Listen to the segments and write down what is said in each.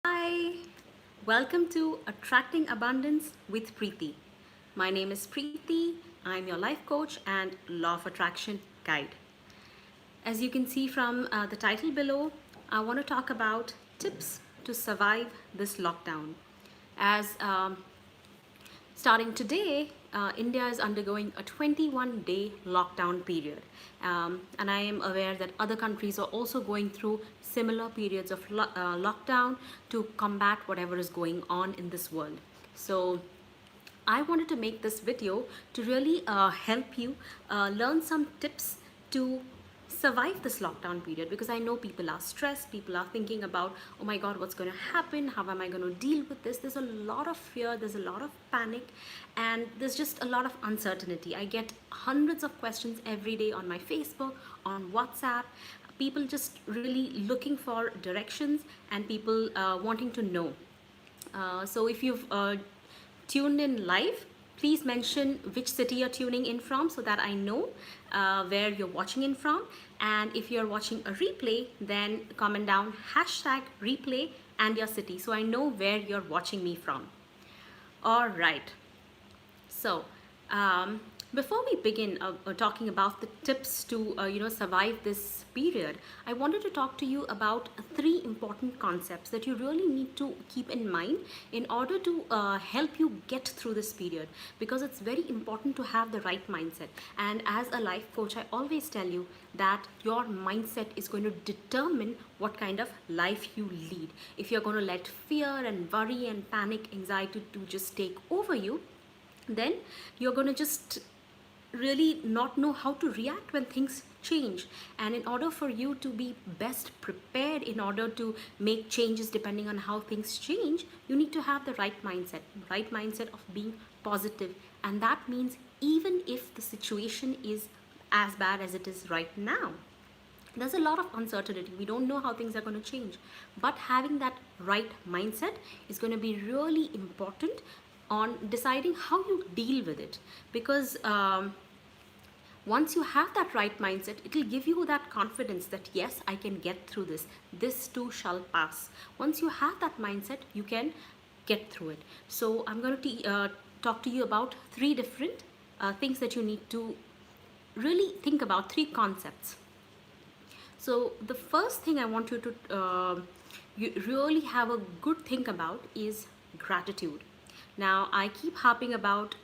Hi, welcome to Attracting Abundance with Preeti. My name is Preeti. I'm your life coach and law of attraction guide. As you can see from the title below, I want to talk about tips to survive this lockdown. As Starting today, India is undergoing a 21-day lockdown period. And I am aware that other countries are also going through similar periods of lockdown to combat whatever is going on in this world. So I wanted to make this video to really help you learn some tips to survive this lockdown period, because I know people are stressed, people are thinking about, oh my god, what's going to happen, how am I going to deal with this. There's a lot of fear, there's a lot of panic, and there's just a lot of uncertainty. I get hundreds of questions every day on my Facebook, on WhatsApp, people just really looking for directions, and people wanting to know. So if you've tuned in live, please mention which city you're tuning in from so that I know where you're watching in from. And if you're watching a replay, then comment down hashtag replay and your city so I know where you're watching me from. All right. So, before we begin talking about the tips to survive this period, I wanted to talk to you about three important concepts that you really need to keep in mind in order to help you get through this period, because it's very important to have the right mindset. And as a life coach, I always tell you that your mindset is going to determine what kind of life you lead. If you're going to let fear and worry and panic, anxiety to just take over you, then you're going to just really not know how to react when things change. And in order for you to be best prepared in order to make changes depending on how things change, you need to have the right mindset of being positive. And that means even if the situation is as bad as it is right now, there's a lot of uncertainty, we don't know how things are going to change, but having that right mindset is going to be really important on deciding how you deal with it. Because once you have that right mindset, it will give you that confidence that yes, I can get through this, this too shall pass. Once you have that mindset, you can get through it. So I'm going to talk to you about three different things that you need to really think about, three concepts. So the first thing I want you to you really have a good think about is gratitude. Now, I keep harping about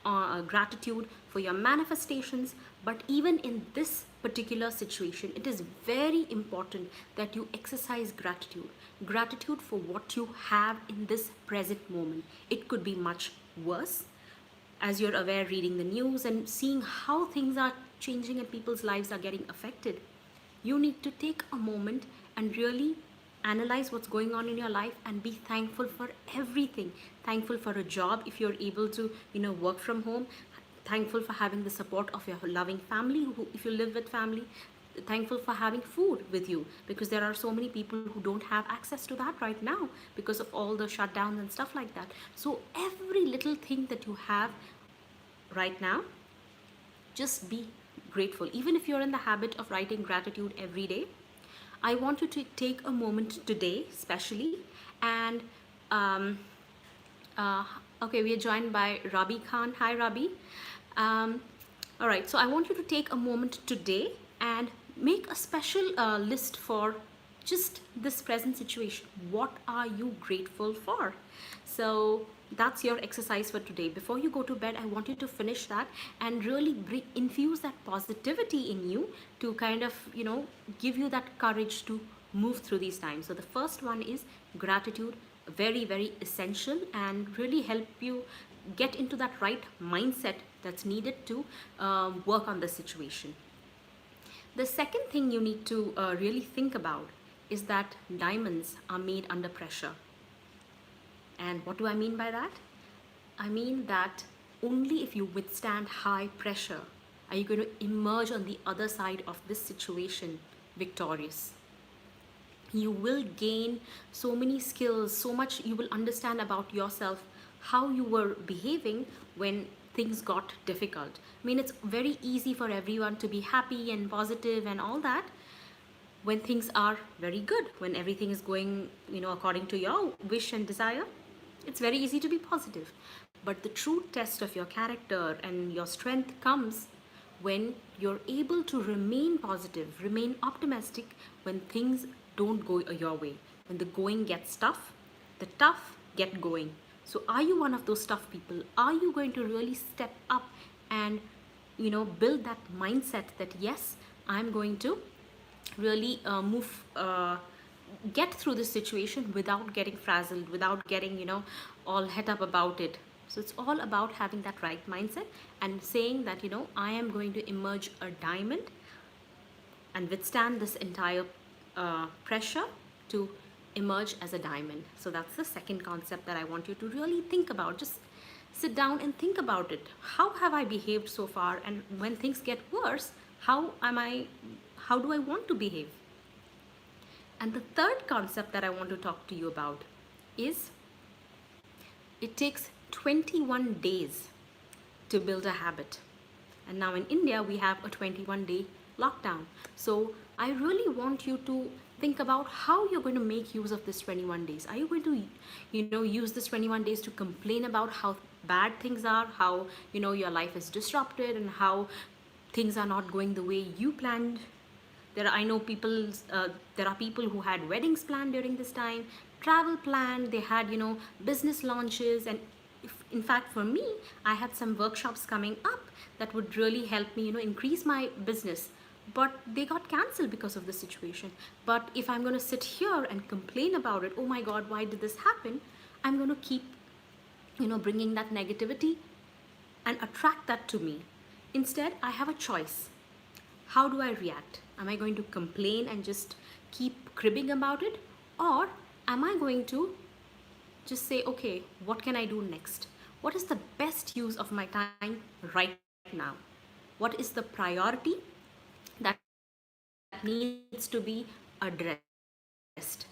gratitude for your manifestations, but even in this particular situation, it is very important that you exercise gratitude. Gratitude for what you have in this present moment. It could be much worse, as you're aware, reading the news and seeing how things are changing and people's lives are getting affected. You need to take a moment and really analyze what's going on in your life and be thankful for everything. Thankful for a job if you're able to work from home. Thankful for having the support of your loving family if you live with family. Thankful for having food with you, because there are so many people who don't have access to that right now because of all the shutdowns and stuff like that. So every little thing that you have right now, just be grateful. Even if you're in the habit of writing gratitude every day, I want you to take a moment today especially. And okay, we are joined by Rabi Khan. Hi Rabi. All right, so I want you to take a moment today and make a special list for just this present situation. What are you grateful for? So that's your exercise for today. Before you go to bed, I want you to finish that and really infuse that positivity in you to kind of give you that courage to move through these times. So the first one is gratitude. Very, very essential, and really help you get into that right mindset that's needed to work on the situation. The second thing you need to really think about is that diamonds are made under pressure. And what do I mean by that? I mean that only if you withstand high pressure are you going to emerge on the other side of this situation victorious. You will gain so many skills, so much you will understand about yourself, how you were behaving when things got difficult. I mean, it's very easy for everyone to be happy and positive and all that, when things are very good, when everything is going, according to your wish and desire, it's very easy to be positive. But the true test of your character and your strength comes when you're able to remain positive, remain optimistic when things don't go your way. When the going gets tough, the tough get going. So are you one of those tough people? Are you going to really step up and build that mindset that yes, I'm going to really get through this situation without getting frazzled, without getting all het up about it. So it's all about having that right mindset and saying that I am going to emerge a diamond and withstand this entire pressure to emerge as a diamond. So that's the second concept that I want you to really think about. Just sit down and think about it. How have I behaved so far? And when things get worse, how do I want to behave? And the third concept that I want to talk to you about is it takes 21 days to build a habit. And now in India, we have a 21-day lockdown. So I really want you to think about how you're going to make use of this 21 days. Are you going to, use this 21 days to complain about how bad things are, how, your life is disrupted and how things are not going the way you planned? I know there are people who had weddings planned during this time, travel planned, they had, business launches. And in fact, for me, I had some workshops coming up that would really help me, increase my business. But they got cancelled because of the situation. But if I'm going to sit here and complain about it, oh my God, why did this happen? I'm going to keep, bringing that negativity and attract that to me. Instead, I have a choice. How do I react? Am I going to complain and just keep cribbing about it? Or am I going to just say, okay, what can I do next? What is the best use of my time right now? What is the priority that needs to be addressed?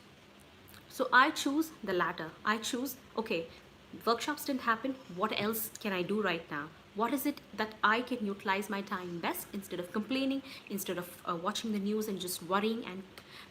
So I choose the latter. I choose, okay, workshops didn't happen. What else can I do right now? What is it that I can utilize my time best instead of complaining, instead of watching the news and just worrying and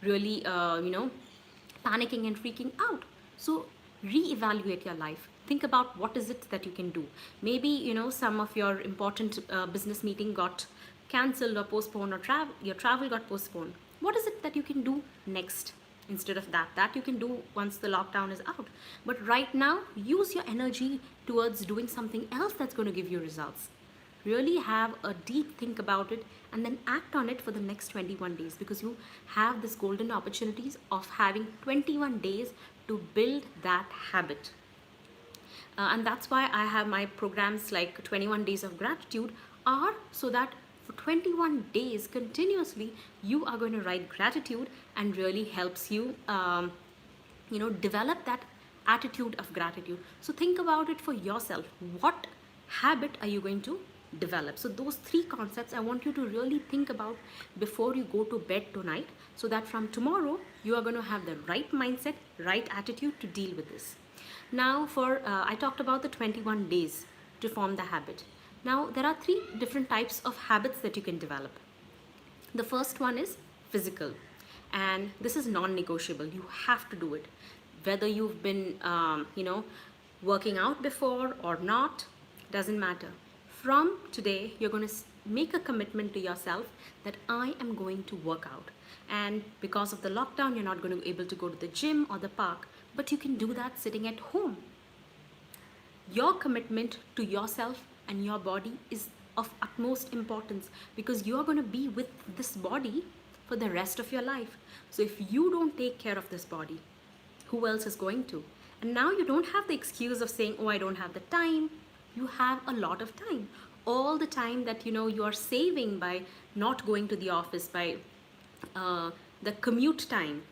really, panicking and freaking out? So reevaluate your life. Think about what is it that you can do. Maybe, some of your important business meeting got cancelled or postponed, or your travel got postponed. What is it that you can do next? Instead of that you can do once the lockdown is out. But right now, use your energy towards doing something else that's going to give you results. Really have a deep think about it and then act on it for the next 21 days, because you have this golden opportunities of having 21 days to build that habit. And that's why I have my programs like 21 days of gratitude, are so that for 21 days continuously you are going to write gratitude, and really helps you develop that attitude of gratitude. So think about it for yourself. What habit are you going to develop? So those three concepts I want you to really think about before you go to bed tonight, so that from tomorrow you are going to have the right mindset, right attitude to deal with this. Now I talked about the 21 days to form the habit. Now there are three different types of habits that you can develop. The first one is physical, and this is non-negotiable. You have to do it, whether you've been working out before or not, doesn't matter. From today, you're going to make a commitment to yourself that I am going to work out. And because of the lockdown, you're not going to be able to go to the gym or the park, but you can do that sitting at home. Your commitment to yourself and your body is of utmost importance, because you are going to be with this body for the rest of your life. So if you don't take care of this body, who else is going to? And now you don't have the excuse of saying, oh, I don't have the time. You have a lot of time. All the time that you are saving by not going to the office, by the commute time,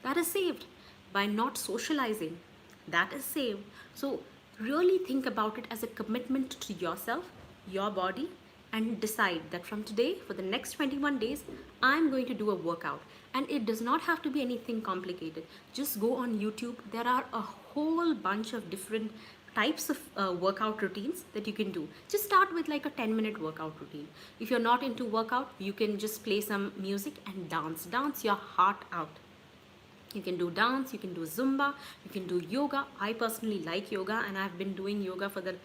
that is saved. By not socializing, that is saved. So really think about it as a commitment to yourself, your body, and decide that from today, for the next 21 days, I'm going to do a workout. And it does not have to be anything complicated. Just go on YouTube. There are a whole bunch of different types of workout routines that you can do. Just start with like a 10-minute workout routine. If you're not into workout, you can just play some music and dance your heart out. You can do dance, you can do Zumba, you can do yoga. I personally like yoga, and I've been doing yoga for the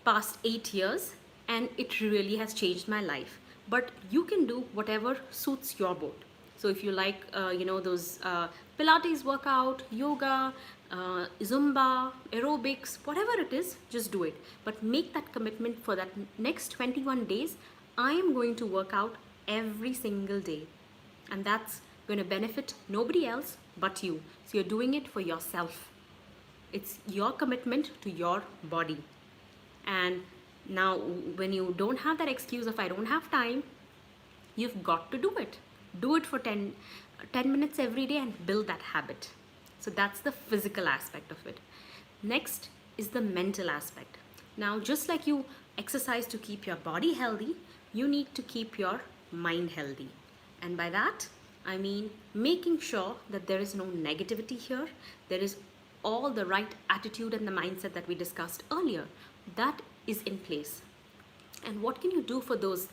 past 8 years, and it really has changed my life. But you can do whatever suits your boat. So if you like, those Pilates workout, yoga, Zumba, aerobics, whatever it is, just do it. But make that commitment for that next 21 days. I am going to work out every single day, and that's going to benefit nobody else but you. So you're doing it for yourself. It's your commitment to your body. And now when you don't have that excuse of I don't have time, you've got to do it. Do it for 10 minutes every day and build that habit. So that's the physical aspect of it. Next is the mental aspect. Now, just like you exercise to keep your body healthy, you need to keep your mind healthy. And by that, I mean making sure that there is no negativity here. There is all the right attitude and the mindset that we discussed earlier. That is in place. And what can you do for those,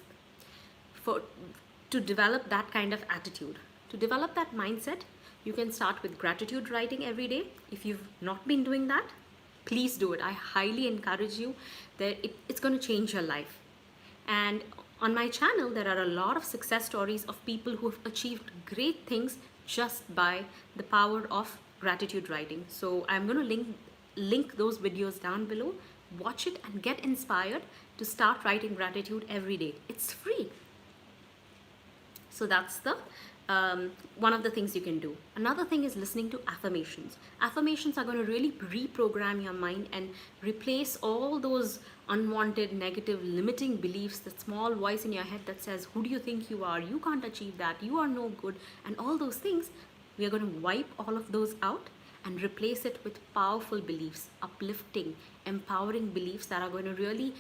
to develop that kind of attitude? To develop that mindset, you can start with gratitude writing every day. If you've not been doing that, please do it. I highly encourage you. That it's going to change your life. And on my channel, there are a lot of success stories of people who have achieved great things just by the power of gratitude writing. So I'm going to link those videos down below. Watch it and get inspired to start writing gratitude every day. It's free. So that's the one of the things you can do. Another thing is listening to affirmations. Affirmations are going to really reprogram your mind and replace all those unwanted, negative, limiting beliefs, that small voice in your head that says, who do you think you are? You can't achieve that. You are no good. And all those things, we are going to wipe all of those out and replace it with powerful beliefs, uplifting, empowering beliefs that are going to really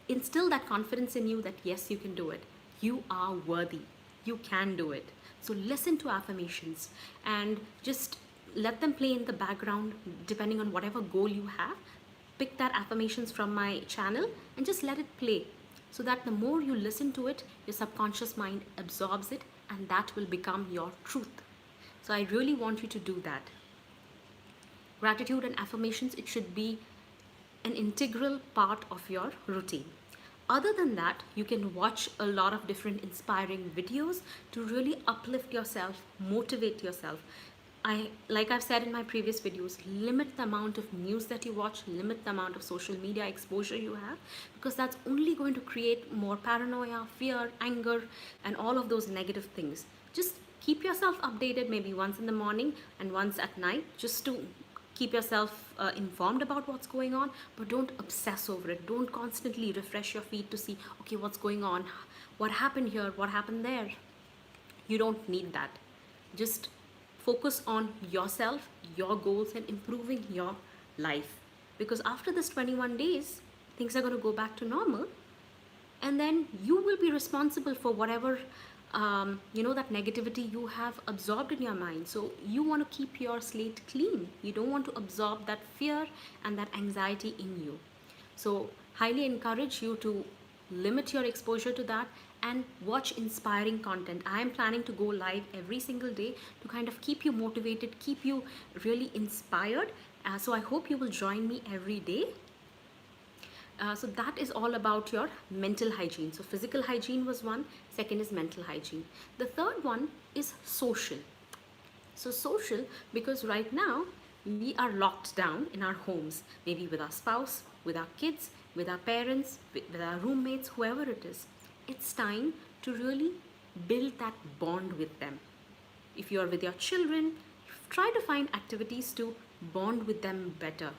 instill that confidence in you that yes, you can do it. You are worthy. You can do it. So listen to affirmations and just let them play in the background depending on whatever goal you have. Pick that affirmations from my channel and just let it play, so that the more you listen to it, your subconscious mind absorbs it, and that will become your truth. So I really want you to do that. Gratitude and affirmations, it should be an integral part of your routine. Other than that, you can watch a lot of different inspiring videos to really uplift yourself, motivate yourself. Like I've said in my previous videos, limit the amount of news that you watch, limit the amount of social media exposure you have, because that's only going to create more paranoia, fear, anger, and all of those negative things. Just keep yourself updated, maybe once in the morning and once at night, just to keep yourself informed about what's going on, but don't obsess over it. Don't constantly refresh your feed to see, okay, what's going on? What happened here? What happened there? You don't need that. Just focus on yourself, your goals, and improving your life. Because after this 21 days, things are going to go back to normal, and then you will be responsible for whatever that negativity you have absorbed in your mind. So you want to keep your slate clean. You don't want to absorb that fear and that anxiety in you. So highly encourage you to limit your exposure to that and watch inspiring content. I am planning to go live every single day to kind of keep you motivated, keep you really inspired. So I hope you will join me every day. So that is all about your mental hygiene. So physical hygiene was one, second is mental hygiene. The third one is social. So social, because right now we are locked down in our homes, maybe with our spouse, with our kids, with our parents, with our roommates, whoever it is. It's time to really build that bond with them. If you are with your children, try to find activities to bond with them better.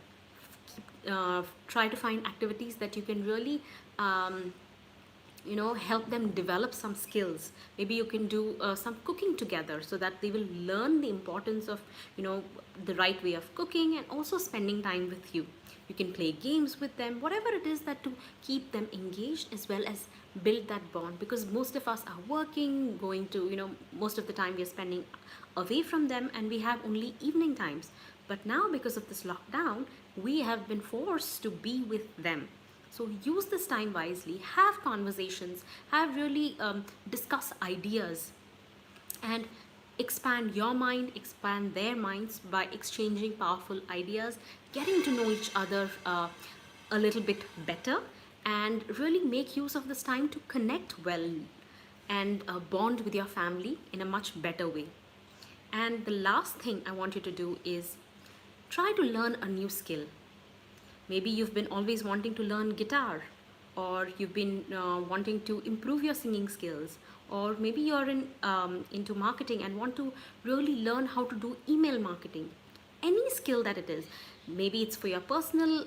Try to find activities that you can really help them develop some skills. Maybe you can do some cooking together, so that they will learn the importance of the right way of cooking, and also spending time with you. You can play games with them, whatever it is, that to keep them engaged as well as build that bond. Because most of us are working, going to most of the time we are spending away from them, and we have only evening times. But now, because of this lockdown, we have been forced to be with them. So use this time wisely, have conversations, have really discuss ideas, and expand your mind, expand their minds by exchanging powerful ideas, getting to know each other a little bit better, and really make use of this time to connect well and bond with your family in a much better way. And the last thing I want you to do is try to learn a new skill. Maybe you've been always wanting to learn guitar, or you've been wanting to improve your singing skills, or maybe you're into marketing and want to really learn how to do email marketing. Any skill that it is, maybe it's for your personal,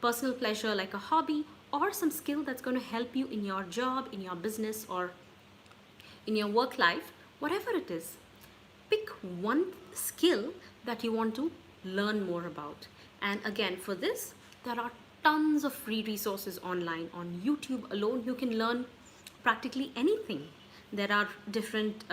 personal pleasure like a hobby, or some skill that's going to help you in your job, in your business, or in your work life, whatever it is. Pick one skill that you want to learn more about. And again, for this, there are tons of free resources online. On YouTube alone, you can learn practically anything. There are different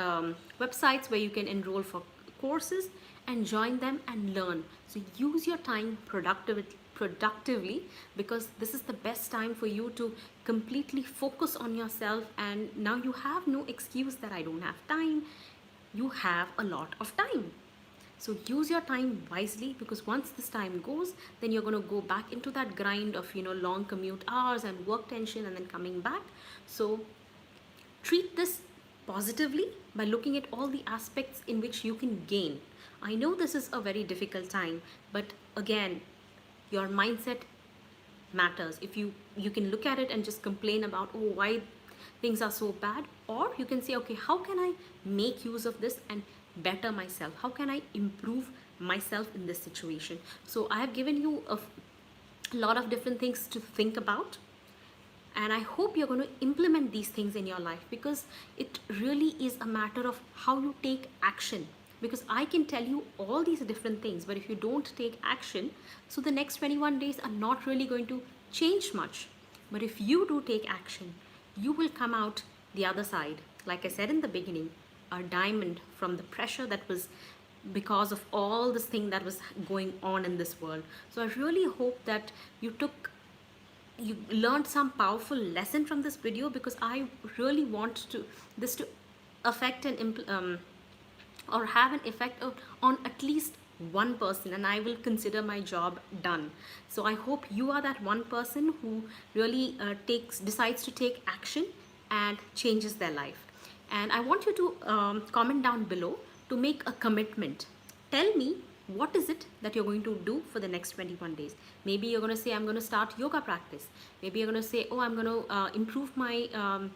websites where you can enroll for courses and join them and learn. So use your time productively, because this is the best time for you to completely focus on yourself. And now you have no excuse that I don't have time. You have a lot of time. So use your time wisely, because once this time goes, then you're going to go back into that grind of long commute hours and work tension and then coming back. So treat this positively by looking at all the aspects in which you can gain. I know this is a very difficult time, but again, your mindset matters. If you can look at it and just complain about, oh, why things are so bad, or you can say, okay, how can I make use of this and better myself? How can I improve myself in this situation? So I have given you a lot of different things to think about, and I hope you're going to implement these things in your life, because it really is a matter of how you take action. Because I can tell you all these different things, but if you don't take action, so the next 21 days are not really going to change much. But if you do take action, you will come out the other side, like I said in the beginning, a diamond from the pressure that was because of all this thing that was going on in this world. So I really hope that you learned some powerful lesson from this video, because I really want this to affect and or have an effect on at least one person, and I will consider my job done. So I hope you are that one person who really decides to take action and changes their life. And I want you to comment down below to make a commitment. Tell me, what is it that you're going to do for the next 21 days? Maybe you're going to say, I'm going to start yoga practice. Maybe you're going to say, oh, I'm going to improve my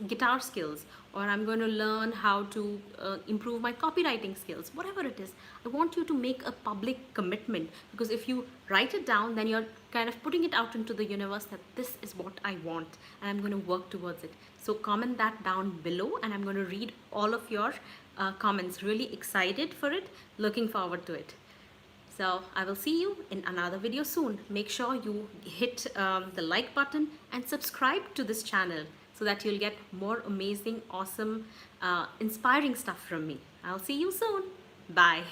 guitar skills, or I'm going to learn how to improve my copywriting skills. Whatever it is, I want you to make a public commitment, because if you write it down, then you're kind of putting it out into the universe that this is what I want and I'm going to work towards it. So comment that down below, and I'm going to read all of your comments. Really excited for it, looking forward to it. So I will see you in another video soon. Make sure you hit the like button and subscribe to this channel, so that you'll get more amazing, awesome, inspiring stuff from me. I'll see you soon. Bye.